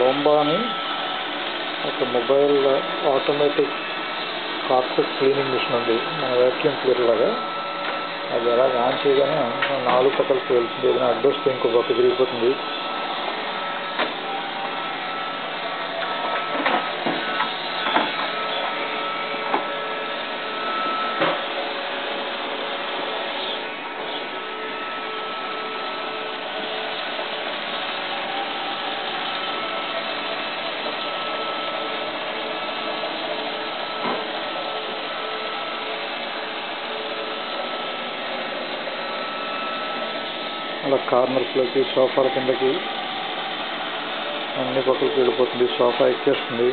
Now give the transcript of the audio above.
Rumba అని ఒక mobile automatic carpet cleaning machine ఉంది, మన వ్యాక్యూమ్ క్లీనర్ లాగా. అది ఎలా ఆన్ చేయగానే 4 పక్కల పేలుతుంది, ఏదైనా అడ్డొస్తే ఇంకో పక్క తిరిగిపోతుంది. అలా కార్నర్స్లోకి, సోఫాల కిందకి అన్ని పక్కలకి వెళ్ళిపోతుంది. సోఫా ఎక్కేస్తుంది.